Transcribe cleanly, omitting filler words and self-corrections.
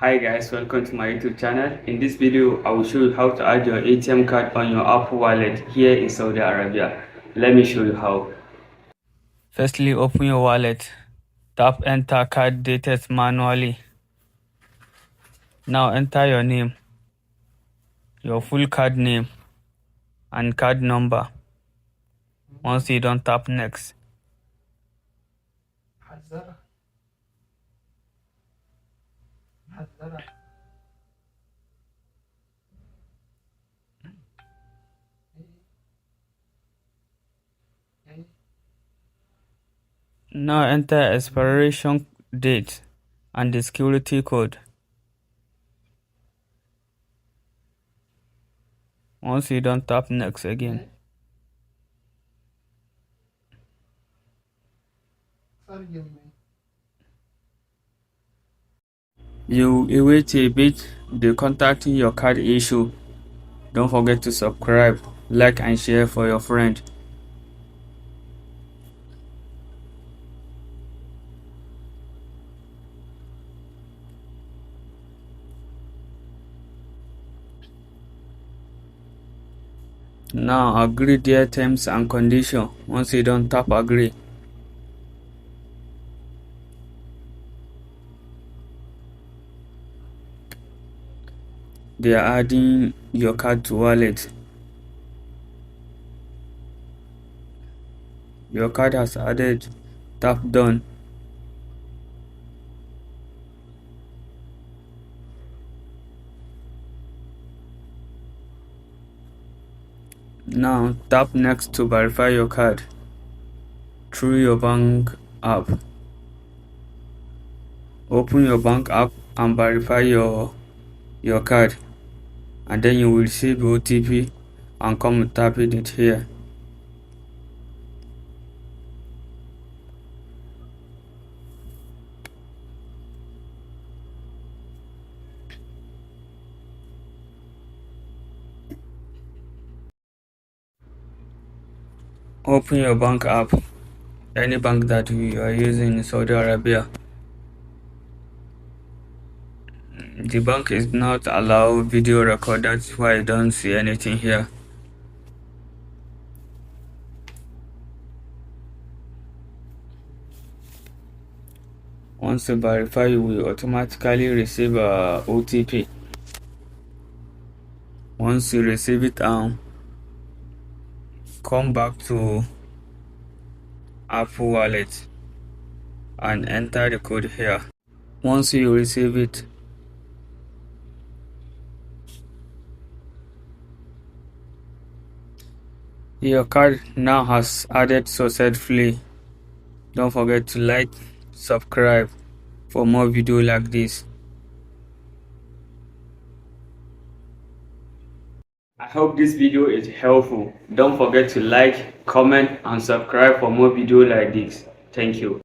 Hi guys, welcome to my YouTube channel. In this video, I will show you how to add your ATM card on your Apple wallet here in Saudi Arabia. Let me show you how. Firstly, open your wallet. Tap enter card details manually. Now enter your name, your full card name, and card number. Once you don't, tap next. Now enter expiration date and the security code. Once you don't, tap next again. You wait a bit, the contacting your card issue. Don't forget to subscribe, like and share for your friend. Now agree their terms and conditions. Once you don't, tap agree. They are adding your card to wallet. Your card has added. Tap done. Now tap next to verify your card through your bank app. Open your bank app and verify your card, and then you will receive OTP and come tap it here. Open your bank app, any bank that you are using in Saudi Arabia. The bank is not allow video record, that's why I don't see anything here. Once you verify, you will automatically receive a OTP. Once you receive it, come back to Apple Wallet and enter the code here. Once you receive it, your card now has added successfully. Don't forget to like, subscribe for more videos like this. I hope this video is helpful. Don't forget to like, comment and subscribe for more videos like this. Thank you.